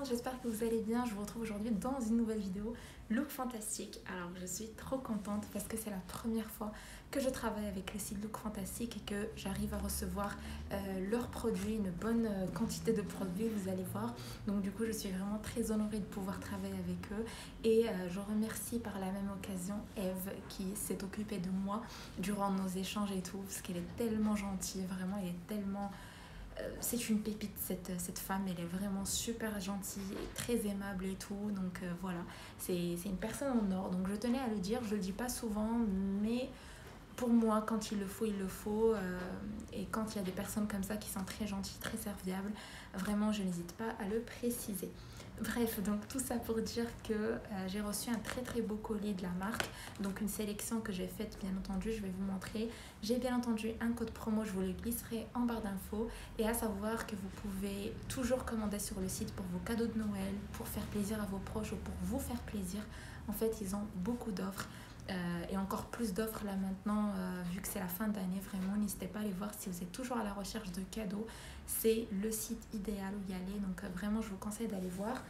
monde, j'espère que vous allez bien. Je vous retrouve aujourd'hui dans une nouvelle vidéo Look Fantastique. Alors je suis trop contente parce que c'est la première fois que je travaille avec le site Look Fantastique et que j'arrive à recevoir leurs produits, une bonne quantité de produits, vous allez voir. Donc du coup je suis vraiment très honorée de pouvoir travailler avec eux et je remercie par la même occasion Eve qui s'est occupée de moi durant nos échanges et tout parce qu'elle est tellement gentille, vraiment elle est tellement... c'est une pépite cette femme, elle est vraiment super gentille et très aimable et tout, donc voilà, c'est une personne en or, donc je tenais à le dire, je le dis pas souvent, mais pour moi quand il le faut, et quand il y a des personnes comme ça qui sont très gentilles, très serviables, vraiment je n'hésite pas à le préciser. Bref, donc tout ça pour dire que j'ai reçu un très beau colis de la marque, donc une sélection que j'ai faite bien entendu, je vais vous montrer. J'ai bien entendu un code promo, je vous le glisserai en barre d'infos, et à savoir que vous pouvez toujours commander sur le site pour vos cadeaux de Noël, pour faire plaisir à vos proches ou pour vous faire plaisir. En fait, ils ont beaucoup d'offres. Et encore plus d'offres là maintenant, vu que c'est la fin d'année, vraiment n'hésitez pas à aller voir si vous êtes toujours à la recherche de cadeaux, c'est le site idéal où y aller, donc vraiment je vous conseille d'aller voir.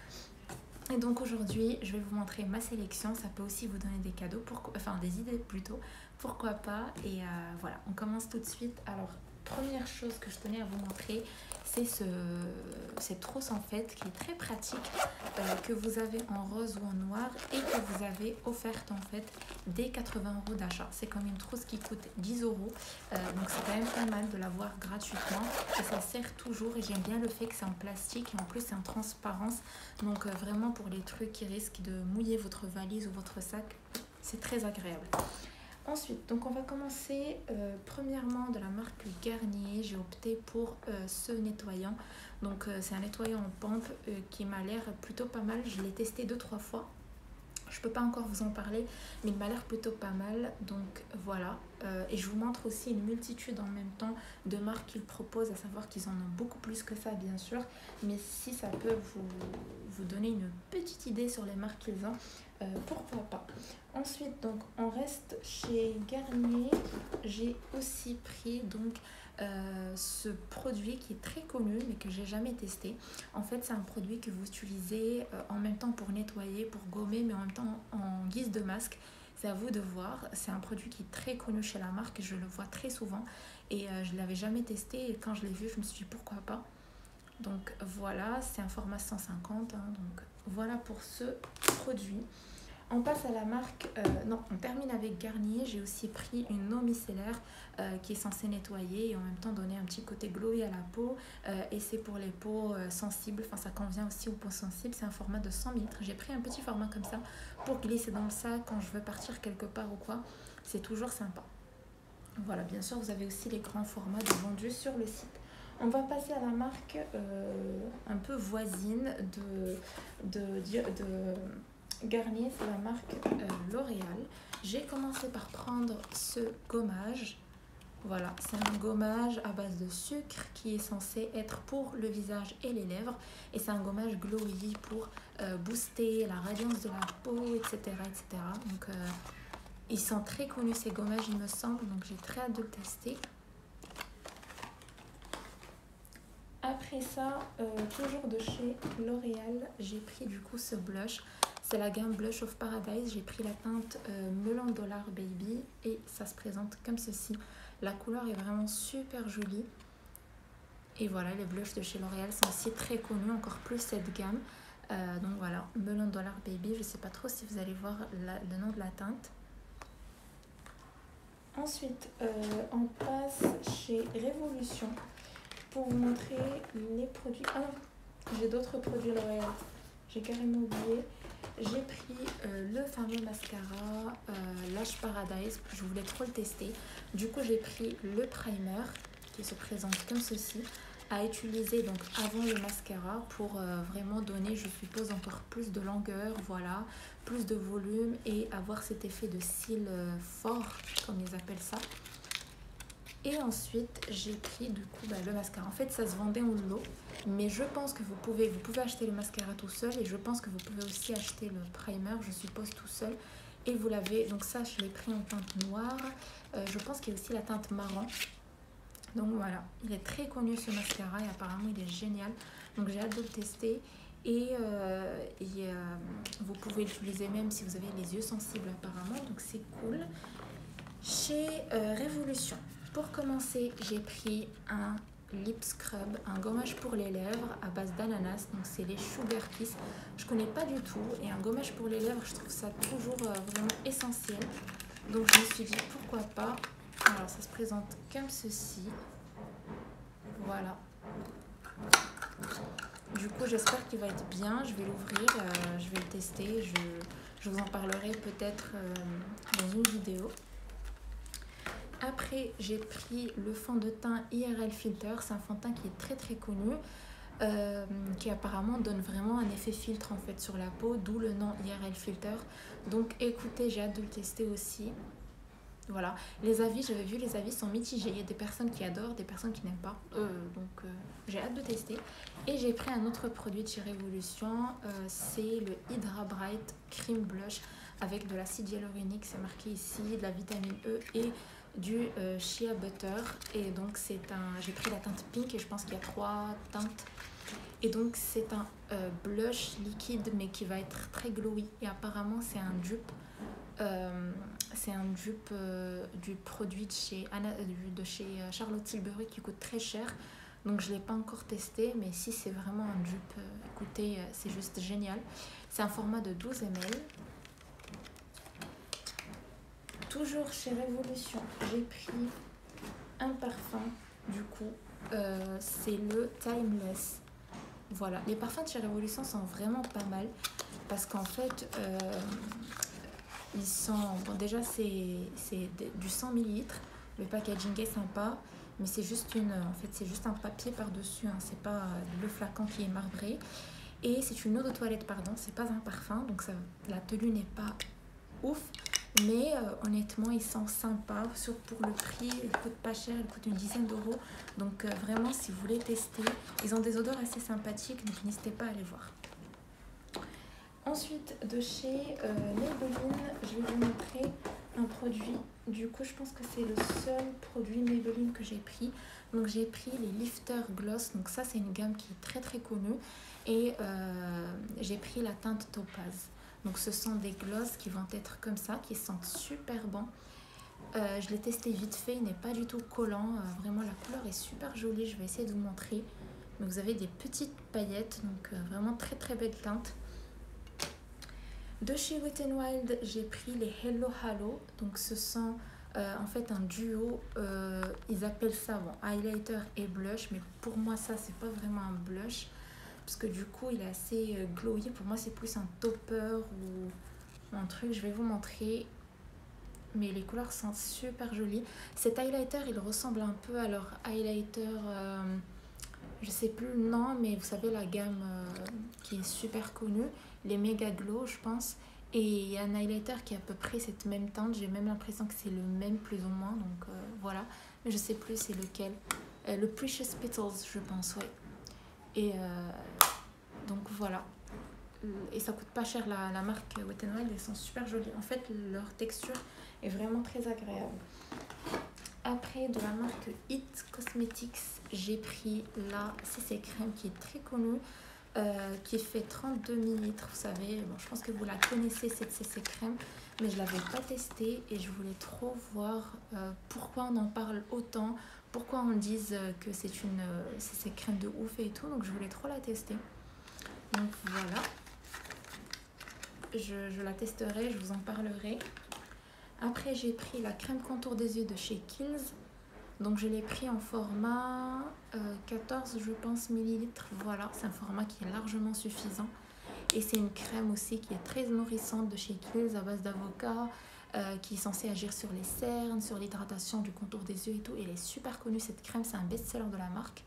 Et donc aujourd'hui je vais vous montrer ma sélection, ça peut aussi vous donner des cadeaux, enfin des idées plutôt, pourquoi pas, et voilà, on commence tout de suite. Alors première chose que je tenais à vous montrer, c'est cette trousse en fait qui est très pratique, que vous avez en rose ou en noir et que vous avez offerte en fait dès 80 € d'achat. C'est comme une trousse qui coûte 10 €, donc c'est quand même pas mal de l'avoir gratuitement et ça sert toujours, et j'aime bien le fait que c'est en plastique et en plus c'est en transparence, donc vraiment pour les trucs qui risquent de mouiller votre valise ou votre sac, c'est très agréable. Ensuite, donc on va commencer premièrement de la marque Garnier. J'ai opté pour ce nettoyant. Donc c'est un nettoyant en pompe qui m'a l'air plutôt pas mal. Je l'ai testé 2-3 fois. Je peux pas encore vous en parler, mais il m'a l'air plutôt pas mal. Donc voilà. Et je vous montre aussi une multitude en même temps de marques qu'ils proposent, à savoir qu'ils en ont beaucoup plus que ça bien sûr. Mais si ça peut vous donner une petite idée sur les marques qu'ils ont, pourquoi pas. Ensuite, donc on reste chez Garnier. J'ai aussi pris donc ce produit qui est très connu mais que j'ai jamais testé. En fait, c'est un produit que vous utilisez en même temps pour nettoyer, pour gommer, mais en même temps en guise de masque. C'est à vous de voir. C'est un produit qui est très connu chez la marque, je le vois très souvent et je ne l'avais jamais testé, et quand je l'ai vu, je me suis dit pourquoi pas. Donc voilà, c'est un format 150, hein, donc voilà pour ce produit. On passe à la marque, non, on termine avec Garnier. J'ai aussi pris une eau micellaire qui est censée nettoyer et en même temps donner un petit côté glowy à la peau. Et c'est pour les peaux sensibles, enfin ça convient aussi aux peaux sensibles. C'est un format de 100 ml. J'ai pris un petit format comme ça pour glisser dans le sac quand je veux partir quelque part ou quoi. C'est toujours sympa. Voilà, bien sûr, vous avez aussi les grands formats vendus sur le site. On va passer à la marque un peu voisine de Garnier, c'est la marque L'Oréal. J'ai commencé par prendre ce gommage. Voilà, c'est un gommage à base de sucre qui est censé être pour le visage et les lèvres. Et c'est un gommage glowy pour booster la radiance de la peau, etc. etc. Donc, ils sont très connus ces gommages, il me semble. Donc, j'ai très hâte de le tester. Après ça, toujours de chez L'Oréal, j'ai pris du coup ce blush. C'est la gamme Blush of Paradise. J'ai pris la teinte Melon Dollar Baby et ça se présente comme ceci. La couleur est vraiment super jolie. Et voilà, les blushs de chez L'Oréal sont aussi très connus, encore plus cette gamme. Donc voilà, Melon Dollar Baby. Je ne sais pas trop si vous allez voir le nom de la teinte. Ensuite, on passe chez Révolution pour vous montrer les produits. Ah non, j'ai d'autres produits L'Oréal. J'ai carrément oublié. J'ai pris le fameux mascara Lash Paradise. Je voulais trop le tester. Du coup, j'ai pris le primer qui se présente comme ceci, à utiliser donc avant le mascara pour vraiment donner, je suppose, encore plus de longueur, voilà, plus de volume et avoir cet effet de cils fort, comme ils appellent ça. Et ensuite, j'ai pris du coup le mascara. En fait, ça se vendait en lot, mais je pense que vous pouvez acheter le mascara tout seul et je pense que vous pouvez aussi acheter le primer, je suppose, tout seul. Et vous l'avez, donc ça, je l'ai pris en teinte noire. Je pense qu'il y a aussi la teinte marron. Donc voilà, il est très connu ce mascara et apparemment il est génial. Donc j'ai hâte de le tester. vous pouvez l'utiliser même si vous avez les yeux sensibles apparemment, donc c'est cool. Chez Révolution, pour commencer, j'ai pris un lip scrub, un gommage pour les lèvres à base d'ananas, donc c'est les Sugar Kiss. Je connais pas du tout, et un gommage pour les lèvres, je trouve ça toujours vraiment essentiel. Donc je me suis dit pourquoi pas. Alors ça se présente comme ceci. Voilà. Du coup j'espère qu'il va être bien. Je vais l'ouvrir, je vais le tester. Je vous en parlerai peut-être dans une vidéo. Après j'ai pris le fond de teint IRL Filter. C'est un fond de teint qui est très très connu. Qui apparemment donne vraiment un effet filtre en fait sur la peau, d'où le nom IRL Filter. Donc écoutez, j'ai hâte de le tester aussi. Voilà, les avis, j'avais vu, les avis sont mitigés. Il y a des personnes qui adorent, des personnes qui n'aiment pas. J'ai hâte de tester. Et j'ai pris un autre produit de chez Révolution. C'est le Hydra Bright Cream Blush avec de l'acide hyaluronique. C'est marqué ici, de la vitamine E et du shea butter. Et donc j'ai pris la teinte pink et je pense qu'il y a 3 teintes. Et donc c'est un blush liquide mais qui va être très glowy. Et apparemment c'est un dupe. Du produit de chez Charlotte Tilbury qui coûte très cher. Donc je ne l'ai pas encore testé, mais si c'est vraiment un dupe, écoutez, c'est juste génial. C'est un format de 12 ml. Toujours chez Révolution, j'ai pris un parfum, du coup, c'est le Timeless. Voilà, les parfums de chez Révolution sont vraiment pas mal parce qu'en fait, ils sont, bon déjà c'est du 100 ml, le packaging est sympa, mais c'est juste c'est juste un papier par-dessus, hein, c'est pas le flacon qui est marbré. Et c'est une eau de toilette, pardon, c'est pas un parfum, donc la tenue n'est pas ouf, mais honnêtement ils sont sympas, pour le prix, ils coûtent pas cher, ils coûtent une dizaine d'euros, donc vraiment si vous voulez tester, ils ont des odeurs assez sympathiques, donc n'hésitez pas à aller voir. Ensuite, de chez Maybelline, je vais vous montrer un produit. Du coup, je pense que c'est le seul produit Maybelline que j'ai pris. Donc, j'ai pris les Lifter Gloss. Donc, ça, c'est une gamme qui est très, très connue. Et j'ai pris la teinte Topaz. Donc, ce sont des gloss qui vont être comme ça, qui sentent super bon. Je l'ai testé vite fait, il n'est pas du tout collant. Vraiment, la couleur est super jolie. Je vais essayer de vous montrer. Donc, vous avez des petites paillettes. Donc, vraiment très, très belle teinte. De chez Wet n Wild, j'ai pris les Hello Halo. Donc ce sont en fait un duo. Ils appellent ça highlighter et blush. Mais pour moi ça c'est pas vraiment un blush. Parce que du coup il est assez glowy. Pour moi c'est plus un topper ou un truc. Je vais vous montrer. Mais les couleurs sont super jolies. Cet highlighter il ressemble un peu à leur highlighter... je sais plus le nom, mais vous savez la gamme qui est super connue, les Mega Glow je pense, et il y a un highlighter qui est à peu près cette même teinte, j'ai même l'impression que c'est le même plus ou moins, donc voilà, mais je sais plus c'est lequel, le Precious Petals je pense, ouais, et donc voilà, et ça coûte pas cher, la marque Wet n Wild, elles sont super jolies, en fait leur texture est vraiment très agréable. Après, de la marque It Cosmetics, j'ai pris la CC Crème qui est très connue, qui fait 32 ml. Vous savez, bon, je pense que vous la connaissez cette CC Crème, mais je ne l'avais pas testée et je voulais trop voir pourquoi on en parle autant, pourquoi on dise que c'est une CC Crème de ouf et tout. Donc je voulais trop la tester. Donc voilà, je la testerai, je vous en parlerai. Après, j'ai pris la crème contour des yeux de chez Kiehl's. Donc, je l'ai pris en format 14, je pense, millilitres. Voilà, c'est un format qui est largement suffisant. Et c'est une crème aussi qui est très nourrissante de chez Kiehl's à base d'avocat, qui est censée agir sur les cernes, sur l'hydratation du contour des yeux et tout. Elle est super connue, cette crème, c'est un best-seller de la marque.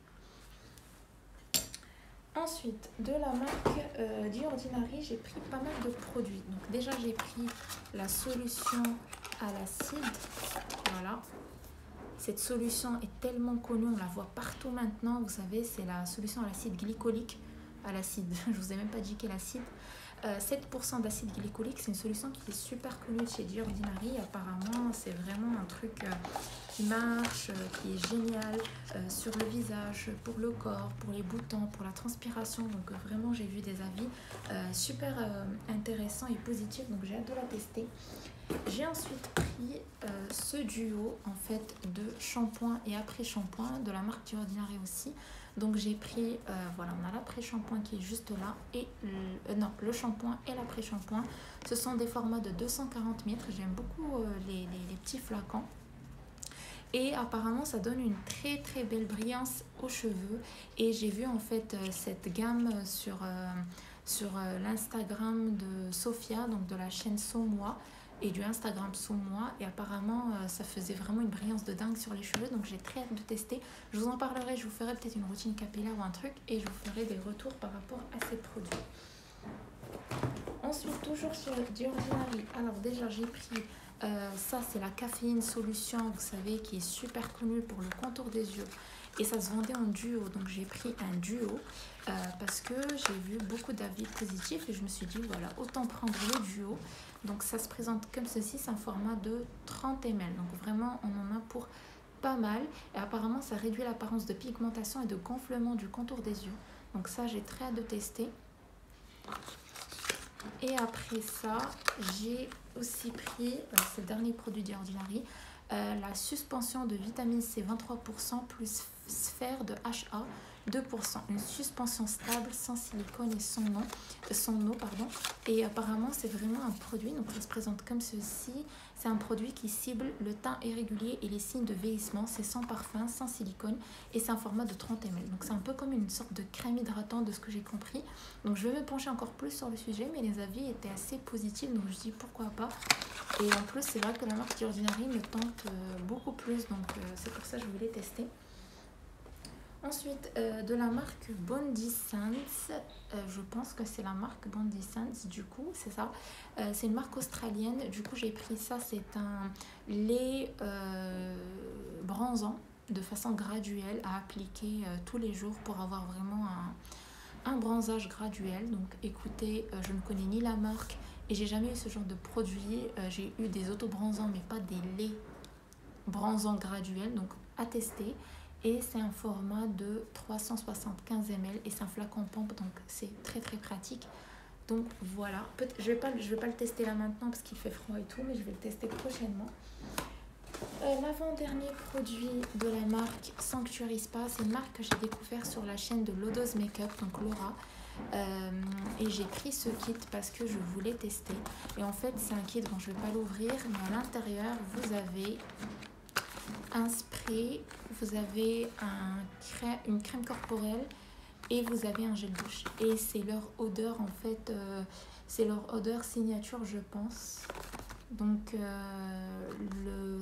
Ensuite, de la marque The Ordinary, j'ai pris pas mal de produits. Donc déjà, j'ai pris la solution à l'acide. Voilà. Cette solution est tellement connue, on la voit partout maintenant. Vous savez, c'est la solution à l'acide glycolique. À l'acide, je vous ai même pas dit quel acide. 7% d'acide glycolique, c'est une solution qui est super connue chez The Ordinary. Apparemment, c'est vraiment un truc qui marche, qui est génial sur le visage, pour le corps, pour les boutons, pour la transpiration. Donc vraiment, j'ai vu des avis super intéressants et positifs. Donc j'ai hâte de la tester. J'ai ensuite pris ce duo en fait de shampoing et après-shampoing de la marque The Ordinary aussi. Donc j'ai pris, voilà, on a l'après-shampoing qui est juste là et le shampoing et l'après-shampoing. Ce sont des formats de 240 ml. J'aime beaucoup les petits flacons. Et apparemment ça donne une très très belle brillance aux cheveux. Et j'ai vu en fait cette gamme sur l'Instagram de Sophia, donc de la chaîne Somois et du Instagram Somois, et apparemment ça faisait vraiment une brillance de dingue sur les cheveux, donc j'ai très hâte de tester. Je vous en parlerai, je vous ferai peut-être une routine capillaire ou un truc et je vous ferai des retours par rapport à ces produits. Ensuite, toujours sur The Ordinary, alors déjà j'ai pris ça, c'est la caféine solution, vous savez, qui est super connue pour le contour des yeux. Et ça se vendait en duo, donc j'ai pris un duo parce que j'ai vu beaucoup d'avis positifs et je me suis dit, voilà, autant prendre le duo. Donc ça se présente comme ceci, c'est un format de 30 ml. Donc vraiment, on en a pour pas mal. Et apparemment, ça réduit l'apparence de pigmentation et de gonflement du contour des yeux. Donc ça, j'ai très hâte de tester. Et après ça, j'ai aussi pris, c'est le dernier produit The Ordinary, la suspension de vitamine C 23% plus sphère de HA 2%. Une suspension stable sans silicone et sans eau. Et apparemment, c'est vraiment un produit, donc ça se présente comme ceci. C'est un produit qui cible le teint irrégulier et les signes de vieillissement. C'est sans parfum, sans silicone et c'est un format de 30 ml. Donc c'est un peu comme une sorte de crème hydratante de ce que j'ai compris. Donc je vais me pencher encore plus sur le sujet, mais les avis étaient assez positifs, donc je dis pourquoi pas. Et en plus, c'est vrai que la marque The Ordinary me tente beaucoup plus, donc c'est pour ça que je voulais tester. Ensuite, de la marque Bondi Sands, je pense que c'est la marque Bondi Sands, du coup, c'est ça. C'est une marque australienne, du coup j'ai pris ça, c'est un lait bronzant de façon graduelle à appliquer tous les jours pour avoir vraiment un bronzage graduel. Donc écoutez, je ne connais ni la marque et j'ai jamais eu ce genre de produit. J'ai eu des auto-bronzants mais pas des laits bronzants graduels, donc à tester. Et c'est un format de 375 ml et c'est un flacon pompe, donc c'est très très pratique. Donc voilà, je vais pas le tester là maintenant parce qu'il fait froid et tout, mais je vais le tester prochainement. L'avant-dernier produit de la marque Sanctuary Spa, c'est une marque que j'ai découvert sur la chaîne de Lodo's Makeup, donc Laura. Et j'ai pris ce kit parce que je voulais tester. Et en fait, c'est un kit, bon, je vais pas l'ouvrir, mais à l'intérieur, vous avez un spray, vous avez une crème corporelle et vous avez un gel douche. Et c'est leur odeur, en fait, c'est leur odeur signature, je pense. Donc le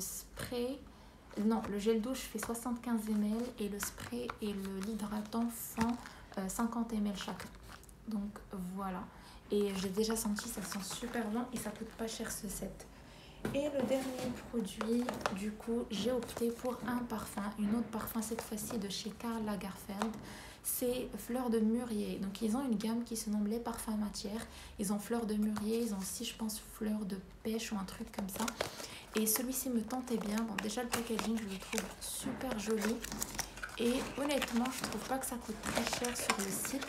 gel douche fait 75 ml et le spray et l'hydratant font 50 ml chacun. Donc voilà, et j'ai déjà senti, ça sent super bon et ça coûte pas cher ce set. Et le dernier produit, du coup, j'ai opté pour un parfum, une autre parfum cette fois-ci de chez Karl Lagerfeld. C'est Fleur de Mûrier. Donc ils ont une gamme qui se nomme les parfums matières. Ils ont Fleur de Mûrier, ils ont aussi je pense Fleur de Pêche ou un truc comme ça. Et celui-ci me tentait bien. Bon, déjà le packaging je le trouve super joli. Et honnêtement je trouve pas que ça coûte très cher sur le site.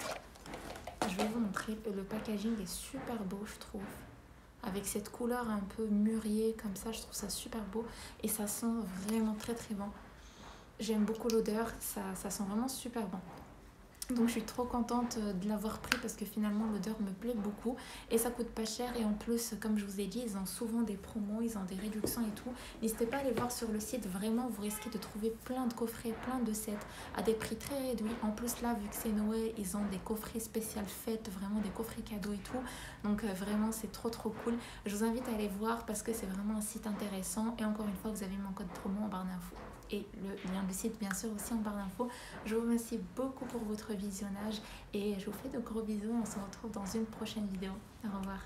Je vais vous montrer, le packaging est super beau je trouve. Avec cette couleur un peu mûrier comme ça, je trouve ça super beau. Et ça sent vraiment très très bon. J'aime beaucoup l'odeur, ça sent vraiment super bon. Donc je suis trop contente de l'avoir pris parce que finalement l'odeur me plaît beaucoup et ça coûte pas cher. Et en plus, comme je vous ai dit, ils ont souvent des promos, ils ont des réductions et tout. N'hésitez pas à aller voir sur le site, vraiment vous risquez de trouver plein de coffrets, plein de sets à des prix très réduits. En plus là, vu que c'est Noël, ils ont des coffrets spécial fêtes, vraiment des coffrets cadeaux et tout. Donc vraiment c'est trop cool. Je vous invite à aller voir parce que c'est vraiment un site intéressant. Et encore une fois, vous avez mon code promo en barre d'infos. Et le lien du site bien sûr aussi en barre d'infos. Je vous remercie beaucoup pour votre visionnage et je vous fais de gros bisous. On se retrouve dans une prochaine vidéo. Au revoir.